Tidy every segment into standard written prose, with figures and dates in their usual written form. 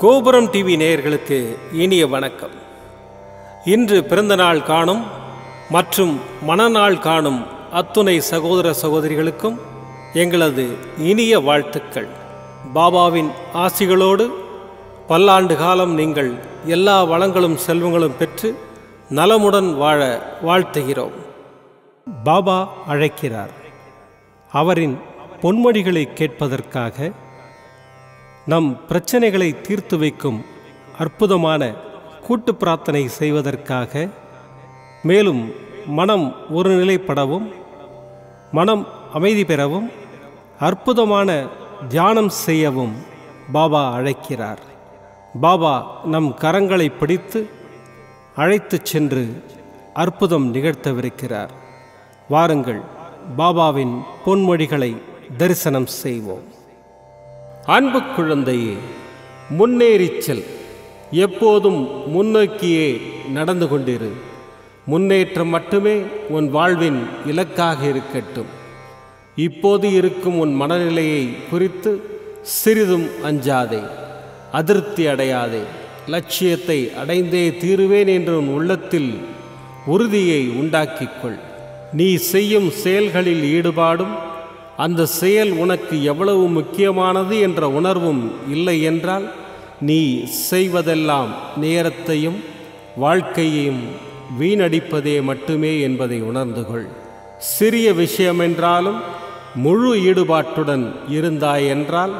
கோபுரம் டிவி நேயர்களுக்கு இனிய வணக்கம். இன்று பிறந்தநாள் காணும் மற்றும் மணநாள் காணும் அத்துணை சகோதர சகோதரிகளுக்கும் எங்களது இனிய வாழ்த்துக்கள். பாபாவின் ஆசிகளோடு பல்லாண்டு காலம் நீங்கள் எல்லா வளங்களும் செல்வங்களும் பெற்று நலமுடன் வாழ வாழ்த்துகிறோம். பாபா அழைக்கிறார். அவரின் பொன்மொழிகளை கேட்பதற்காக, நம் பிரச்சனைகளை தீர்த்து வைக்கும் அற்புதமான கூட்டு பிரார்த்தனை செய்வதற்காக, மேலும் மனம் ஒருநிலைப்படவும் மனம் அமைதி பெறவும் அற்புதமான தியானம் செய்யவும் பாபா அழைக்கிறார். பாபா நம் கரங்களை பிடித்து அழைத்துச் சென்று அற்புதம் நிகழ்த்தவிருக்கிறார். வாருங்கள், பாபாவின் பொன்மொழிகளை தரிசனம் செய்வோம். அன்பு குழந்தையே, முன்னேறிச் செல். எப்போதும் முன்னோக்கியே நடந்து கொண்டிரு. முன்னேற்றம் மட்டுமே உன் வாழ்வின் இலக்காக இருக்கட்டும். இப்போது இருக்கும் உன் மனநிலையை குறித்து சிறிதும் அஞ்சாதே, அதிருப்தி அடையாதே. லட்சியத்தை அடைந்தே தீருவேன் என்ற உன் உள்ளத்தில் உறுதியை உண்டாக்கிக்கொள். நீ செய்யும் செயல்களில் ஈடுபாடும் அந்த செயல் உனக்கு எவ்வளவு முக்கியமானது என்ற உணர்வும் இல்லை என்றால், நீ செய்வதெல்லாம் நேரத்தையும் வாழ்க்கையையும் வீணடிப்பதே மட்டுமே என்பதை உணர்ந்து கொள். சிறிய விஷயமென்றாலும் முழு ஈடுபாட்டுடன் இருந்தாய் என்றால்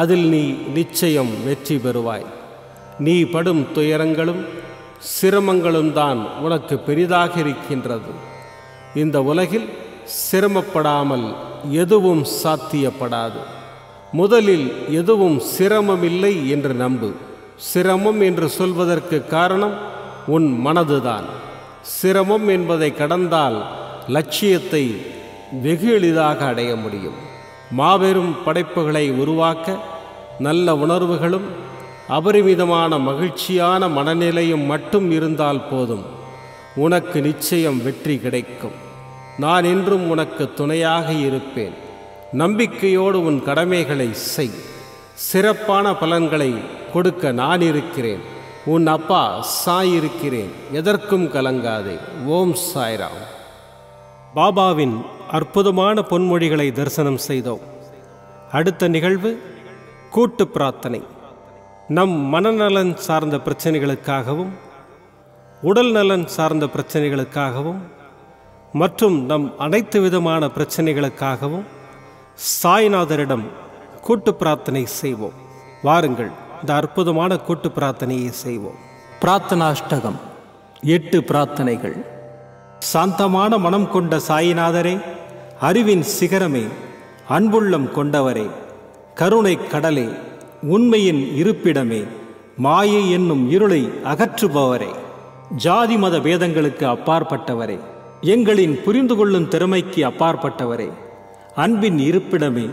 அதில் நீ நிச்சயம் வெற்றி பெறுவாய். நீ படும் துயரங்களும் சிரமங்களும் தான் உனக்கு பெரிதாக இருக்கின்றது. இந்த உலகில் சிரமப்படாமல் எதுவும் சாத்தியப்படாது. முதலில் எதுவும் சிரமமில்லை என்று நம்பு. சிரமம் என்று சொல்வதற்கு காரணம் உன் மனதுதான். சிரமம் என்பதை கடந்தால் லட்சியத்தை வெகு எளிதாக அடைய முடியும். மாபெரும் படைப்புகளை உருவாக்க நல்ல உணர்வுகளும் அபரிமிதமான மகிழ்ச்சியான மனநிலையும் மட்டும் இருந்தால் போதும். உனக்கு நிச்சயம் வெற்றி கிடைக்கும். நான் என்றும் உனக்கு துணையாக இருப்பேன். நம்பிக்கையோடு உன் கடமைகளை செய். சிறப்பான பலன்களை கொடுக்க நான் இருக்கிறேன். உன் அப்பா சாய் இருக்கிறேன். எதற்கும் கலங்காதே. ஓம் சாய்ராம். பாபாவின் அற்புதமான பொன்மொழிகளை தரிசனம் செய்தோம். அடுத்த நிகழ்வு கூட்டு பிரார்த்தனை. நம் மனநலன் சார்ந்த பிரச்சனைகளுக்காகவும் உடல் நலன் சார்ந்த பிரச்சனைகளுக்காகவும் மற்றும் நம் அனைத்து விதமான பிரச்சனைகளுக்காகவும் சாய்நாதரிடம் கூட்டு பிரார்த்தனை செய்வோம். வாருங்கள், இந்த அற்புதமான கூட்டு பிரார்த்தனையை செய்வோம். பிரார்த்தனாஷ்டகம். 8 பிரார்த்தனைகள். சாந்தமான மனம் கொண்ட சாயிநாதரே, அறிவின் சிகரமே, அன்புள்ளம் கொண்டவரே, கருணை கடலே, உண்மையின் இருப்பிடமே, மாயை என்னும் இருளை அகற்றுபவரே, ஜாதி மத பேதங்களுக்கு அப்பாற்பட்டவரே, எங்களின் புரிந்து கொள்ளும் திறமைக்கு அப்பாற்பட்டவரே, அன்பின் இருப்பிடமே,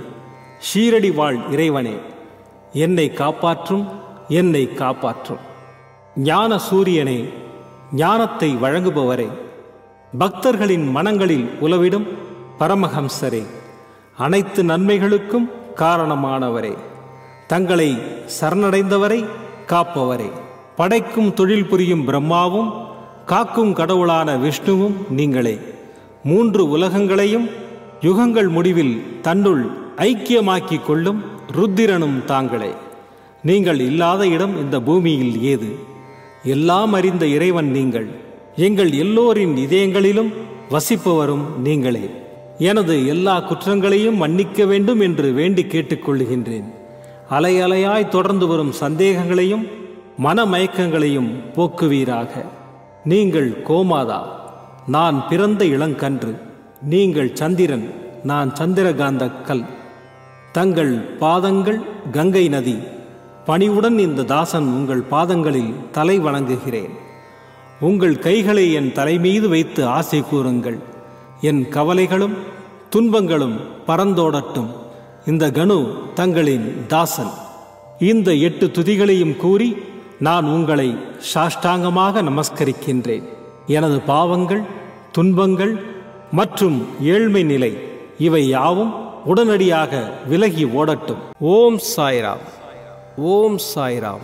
ஷீரடி வாழ் இறைவனே, என்னை காப்பாற்றும், என்னை காப்பாற்றும். ஞான சூரியனே, ஞானத்தை வழங்குபவரே, பக்தர்களின் மனங்களில் உலவிடும் பரமஹம்சரே, அனைத்து நன்மைகளுக்கும் காரணமானவரே, தங்களை சரணடைந்தவரை காப்பவரே, படைக்கும் தொழில் புரியும் பிரம்மாவும் காக்கும் கடவுளான விஷ்ணுவும் நீங்களே. 3 உலகங்களையும் யுகங்கள் முடிவில் தன்னுள் ஐக்கியமாக்கிக் கொள்ளும் ருத்திரனும் தாங்களே. நீங்கள் இல்லாத இடம் இந்த பூமியில் ஏது? எல்லாம் அறிந்த இறைவன் நீங்கள். எங்கள் எல்லோரின் இதயங்களிலும் வசிப்பவரும் நீங்களே. எனது எல்லா குற்றங்களையும் மன்னிக்க வேண்டும் என்று வேண்டி கேட்டுக்கொள்கின்றேன். அலை அலையாய் தொடர்ந்து வரும் சந்தேகங்களையும் மனமயக்கங்களையும் போக்குவீராக. நீங்கள் கோமாதா, நான் பிறந்த இளங்கன்று. நீங்கள் சந்திரன், நான் சந்திரகாந்த கல். தங்கள் பாதங்கள் கங்கை நதி. பணிவுடன் இந்த தாசன் உங்கள் பாதங்களில் தலை வணங்குகிறேன். உங்கள் கைகளை என் தலைமீது வைத்து ஆசை கூறுங்கள். என் கவலைகளும் துன்பங்களும் பறந்தோடட்டும். இந்த கணு தங்களின் தாசன். இந்த 8 துதிகளையும் கூறி நான் உங்களை சாஷ்டாங்கமாக நமஸ்கரிக்கின்றேன். எனது பாவங்கள், துன்பங்கள் மற்றும் ஏழ்மை நிலை இவை யாவும் உடனடியாக விலகி ஓடட்டும். ஓம் சாய்ராம். ஓம் சாய்ராம்.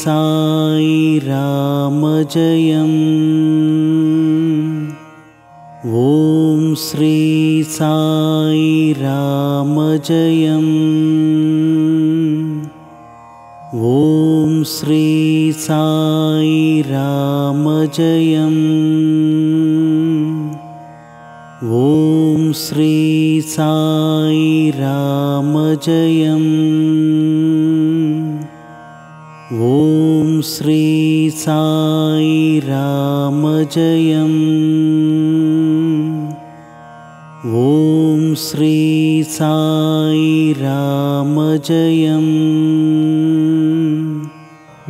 சாய் ராம ஜெயம். ஓம் ஸ்ரீ சாய் ராம ஜெயம். ஓம் ஸ்ரீ சாய் ராம ஜெயம். ஓம் ஸ்ரீ சாய் ராம ஜெயம். ஓம் ஸ்ரீ சாய் ராம ஜெயம். ஓம் ஸ்ரீ சாய் ராம ஜெயம்.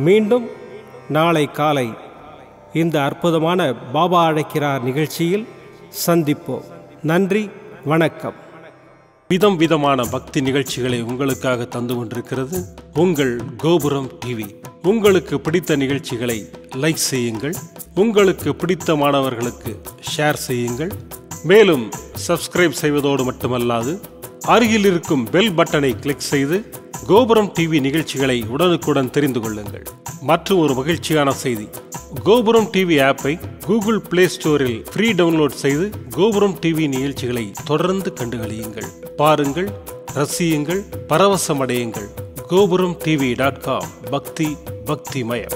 மீண்டும் நாளை காலை இந்த அற்புதமான பாபா அழைக்கிறார் நிகழ்ச்சியில் சந்திப்போம். நன்றி, வணக்கம். விதம் விதமான பக்தி நிகழ்ச்சிகளை உங்களுக்காக தந்து கொண்டிருக்கிறது உங்கள் கோபுரம் டிவி. உங்களுக்கு பிடித்த நிகழ்ச்சிகளை லைக் செய்யுங்கள், உங்களுக்கு பிடித்த மாணவர்களுக்கு ஷேர் செய்யுங்கள். மேலும் சப்ஸ்கிரைப் செய்வதோடு மட்டுமல்லாது அருகில் இருக்கும் பெல் பட்டனை கிளிக் செய்து கோபுரம் டிவி நிகழ்ச்சிகளை உடனுக்குடன் தெரிந்து கொள்ளுங்கள். மற்றும் ஒரு மகிழ்ச்சியான செய்தி, கோபுரம் டிவி ஆப்பை கூகுள் பிளே ஸ்டோரில் ஃப்ரீ டவுன்லோட் செய்து கோபுரம் டிவி நிகழ்ச்சிகளை தொடர்ந்து கண்டுகளியுங்கள், பாருங்கள், ரசியுங்கள், பரவசமடையுங்கள். gopuramtv.com. பக்தி பக்திமயம்.